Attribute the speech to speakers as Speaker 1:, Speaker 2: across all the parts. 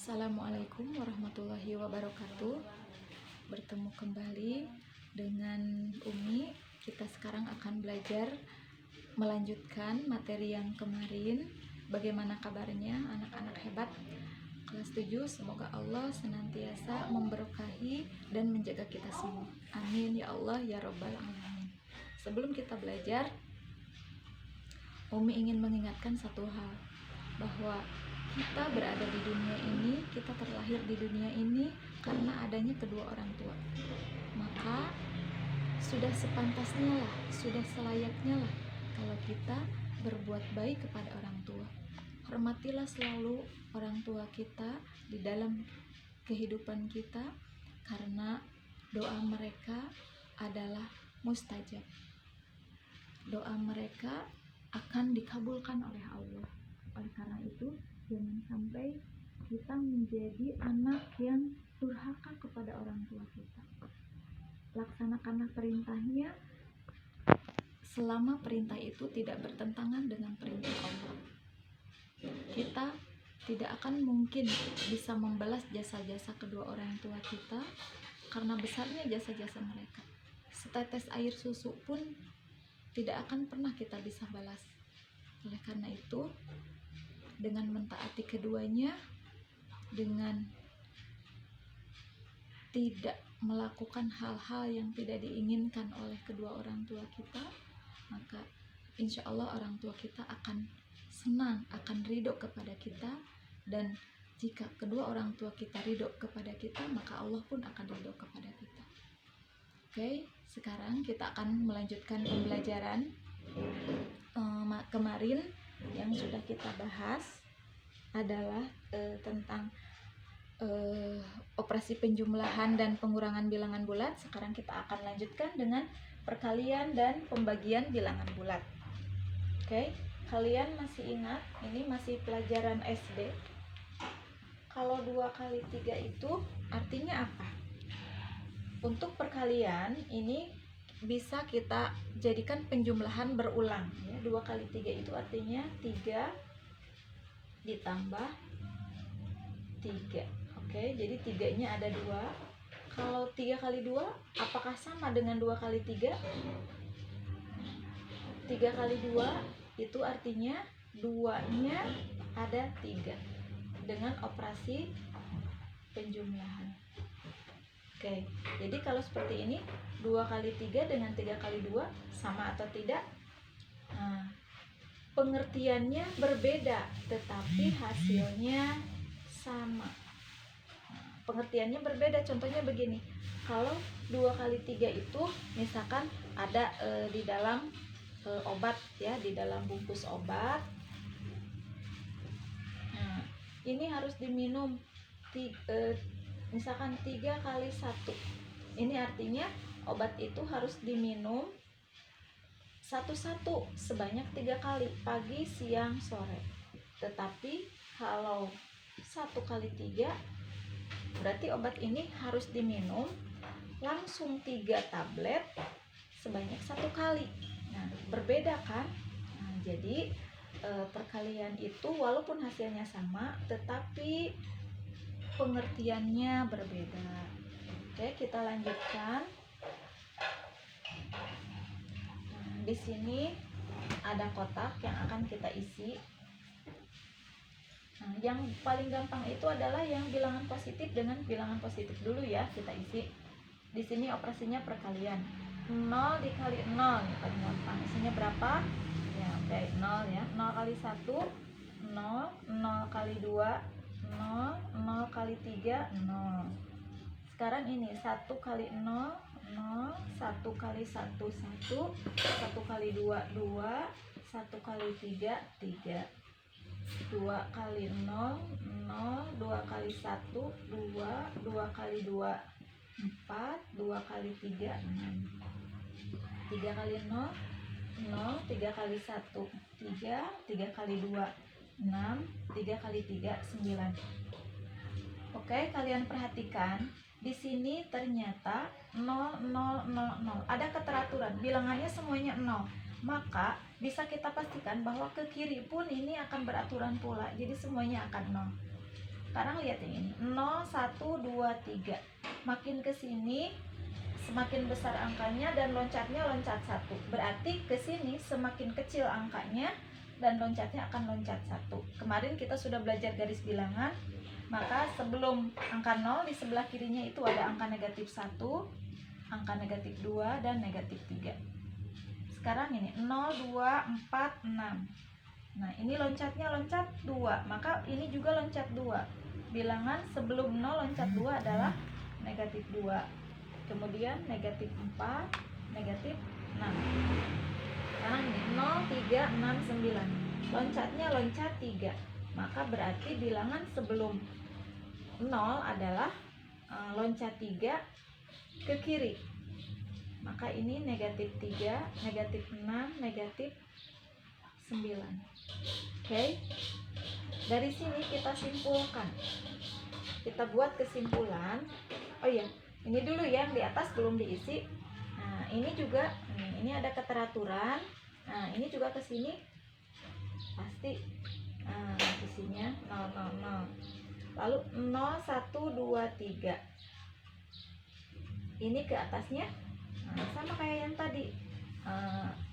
Speaker 1: Assalamualaikum warahmatullahi wabarakatuh. Bertemu kembali dengan Umi. Kita sekarang akan belajar melanjutkan materi yang kemarin. Bagaimana kabarnya anak-anak hebat kelas 7? Semoga Allah senantiasa memberkahi dan menjaga kita semua. Amin ya Allah ya Rabbal alamin. Sebelum kita belajar, Umi ingin mengingatkan satu hal, bahwa kita berada di dunia ini, kita terlahir di dunia ini karena adanya kedua orang tua. Maka sudah sepantasnya lah, sudah selayaknya lah kalau kita berbuat baik kepada orang tua. Hormatilah selalu orang tua kita di dalam kehidupan kita, karena doa mereka adalah mustajab. Doa mereka akan dikabulkan oleh Allah. Oleh karena itu, jangan sampai kita menjadi anak yang durhaka kepada orang tua kita. Laksanakanlah perintahnya selama perintah itu tidak bertentangan dengan perintah Allah. Kita tidak akan mungkin bisa membalas jasa-jasa kedua orang tua kita karena besarnya jasa-jasa mereka. Setetes air susu pun tidak akan pernah kita bisa balas. Oleh karena itu, dengan mentaati keduanya, dengan tidak melakukan hal-hal yang tidak diinginkan oleh kedua orang tua kita, maka insya Allah orang tua kita akan senang, akan ridho kepada kita. Dan jika kedua orang tua kita ridho kepada kita, maka Allah pun akan ridho kepada kita. Oke, sekarang kita akan melanjutkan pembelajaran kemarin. Yang sudah kita bahas adalah tentang operasi penjumlahan dan pengurangan bilangan bulat. Sekarang kita akan lanjutkan dengan perkalian dan pembagian bilangan bulat. Oke, kalian masih ingat, ini masih pelajaran SD. Kalau 2 kali 3 itu artinya apa? Untuk perkalian ini bisa kita jadikan penjumlahan berulang ya. 2 kali 3 itu artinya 3 ditambah 3. Oke, jadi 3-nya ada 2. Kalau 3 kali 2 apakah sama dengan 2 kali 3? 3 kali 2 itu artinya 2-nya ada 3 dengan operasi penjumlahan. Oke, jadi kalau seperti ini 2 kali 3 dengan 3 kali 2 sama atau tidak? Nah, pengertiannya berbeda tetapi hasilnya sama. Nah, pengertiannya berbeda, contohnya begini. Kalau 2 kali 3 itu misalkan ada di dalam obat ya, di dalam bungkus obat. Nah, ini harus diminum misalkan 3 kali 1. Ini artinya obat itu harus diminum satu-satu sebanyak 3 kali, pagi, siang, sore. Tetapi kalau 1 kali 3 berarti obat ini harus diminum langsung 3 tablet sebanyak 1 kali. Nah, berbeda kan? Nah, jadi perkalian itu walaupun hasilnya sama tetapi pengertiannya berbeda. Oke, kita lanjutkan. Nah, di sini ada kotak yang akan kita isi. Nah, yang paling gampang itu adalah yang bilangan positif dengan bilangan positif dulu ya, kita isi. Di sini operasinya perkalian. 0 dikali 0 nih paling gampang. Isinya berapa? Ya, oke, 0 ya. 0 kali 1 0, 0 kali 2 0, 0 kali 3 0. Sekarang ini 1 kali 0 0, 1 kali 1 1, 1 kali 2 2, 1 kali 3 3, 2 kali 0 0, 2 kali 1 2, 2 kali 2 4, 2 kali 3 6, 3 kali 0 0, 3 kali 1 3, 3 kali 2 6, 3 kali 3 9. Oke, kalian perhatikan di sini ternyata 0 0 0 0. Ada keteraturan, bilangannya semuanya 0. Maka bisa kita pastikan bahwa ke kiri pun ini akan beraturan pula. Jadi semuanya akan 0. Sekarang lihat yang ini, 0, 1, 2, 3. Makin ke sini semakin besar angkanya dan loncatnya loncat 1. Berarti ke sini semakin kecil angkanya dan loncatnya akan loncat 1. Kemarin kita sudah belajar garis bilangan, maka sebelum angka 0 di sebelah kirinya itu ada angka negatif 1, angka negatif 2, dan negatif 3. Sekarang ini 0, 2, 4, 6. Nah, ini loncatnya loncat 2, maka ini juga loncat 2. Bilangan sebelum 0 loncat 2 adalah negatif 2. Kemudian negatif 4, negatif 6. Sekarang ini 0, 3, 6, 9. Loncatnya loncat 3. Maka berarti bilangan sebelum 0 adalah loncat 3 ke kiri. Maka ini negatif 3, negatif 6, negatif 9. Oke. Dari sini kita simpulkan. Kita buat kesimpulan. Oh iya, ini dulu yang di atas belum diisi. Nah, ini juga ini ada keteraturan. Nah, ini juga ke sini pasti isinya 0, 0, 0. Lalu 0, 1, 2, 3. Ini ke atasnya sama kayak yang tadi.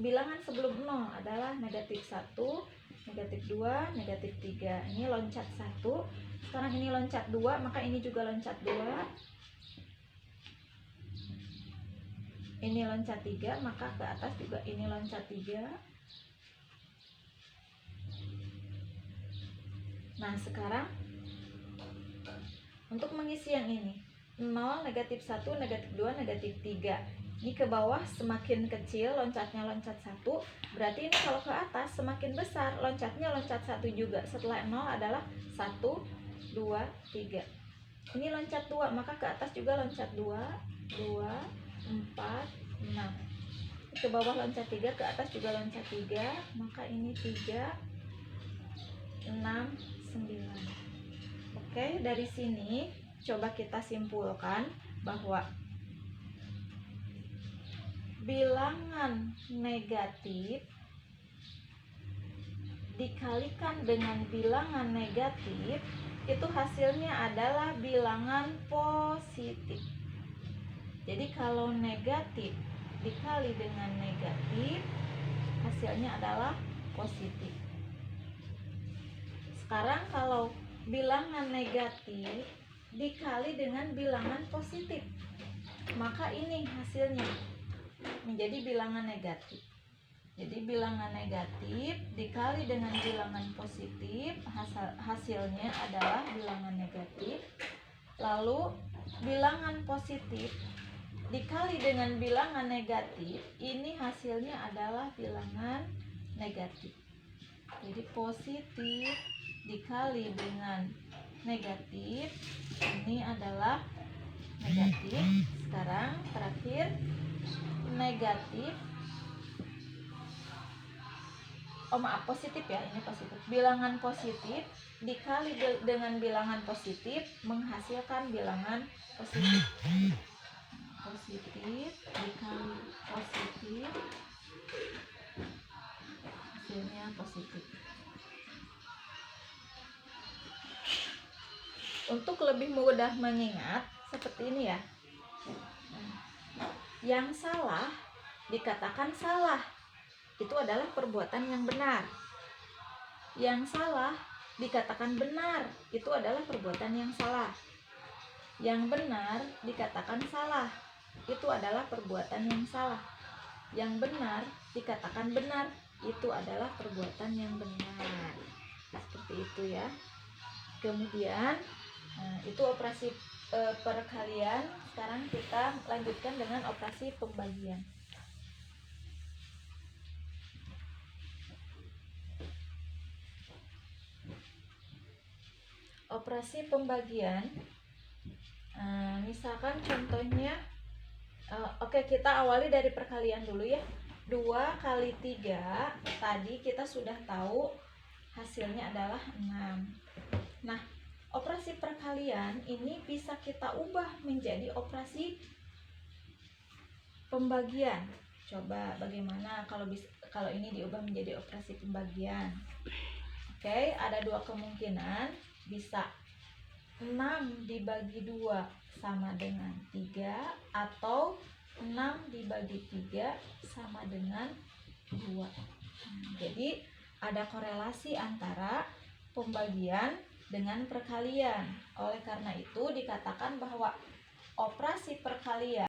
Speaker 1: Bilangan sebelum 0 adalah negatif 1, negatif 2, negatif 3. Ini loncat 1. Sekarang ini loncat 2, maka ini juga loncat 2. Ini loncat 3, maka ke atas juga ini loncat 3. Nah, sekarang untuk mengisi yang ini 0, negatif 1, negatif 2, negatif 3. Ini ke bawah semakin kecil, loncatnya loncat 1. Berarti ini kalau ke atas semakin besar, loncatnya loncat 1 juga. Setelah 0 adalah 1, 2, 3. Ini loncat 2, maka ke atas juga loncat 2, 2, 4, 6. Ke bawah loncat 3, ke atas juga loncat 3. Maka ini 3, 6, 9. Oke, dari sini coba kita simpulkan bahwa bilangan negatif dikalikan dengan bilangan negatif itu hasilnya adalah bilangan positif. Jadi kalau negatif dikali dengan negatif hasilnya adalah positif. Sekarang kalau bilangan negatif dikali dengan bilangan positif, maka ini hasilnya menjadi bilangan negatif. Jadi bilangan negatif dikali dengan bilangan positif, hasilnya adalah bilangan negatif. Lalu bilangan positif dikali dengan bilangan negatif, ini hasilnya adalah bilangan negatif. Jadi positif dikali dengan negatif, ini adalah negatif. Sekarang terakhir negatif, positif ya, ini positif. Bilangan positif dikali dengan bilangan positif menghasilkan bilangan positif. Positif dikali positif hasilnya positif. Untuk lebih mudah mengingat seperti ini ya. Yang salah dikatakan salah, itu adalah perbuatan yang benar. Yang salah dikatakan benar, itu adalah perbuatan yang salah. Yang benar dikatakan salah, itu adalah perbuatan yang salah. Yang benar dikatakan benar, itu adalah perbuatan yang benar. Seperti itu ya. Kemudian itu operasi perkalian. Sekarang kita lanjutkan dengan operasi pembagian. Operasi pembagian, misalkan contohnya, oke, kita awali dari perkalian dulu ya. 2 kali 3 tadi kita sudah tahu hasilnya adalah 6. Nah, operasi perkalian ini bisa kita ubah menjadi operasi pembagian. Coba bagaimana kalau ini diubah menjadi operasi pembagian. Oke, ada 2 kemungkinan. Bisa 6 dibagi 2 sama dengan 3 atau 6 dibagi 3 sama dengan 2. Jadi ada korelasi antara pembagian dengan perkalian. Oleh karena itu dikatakan bahwa operasi perkalian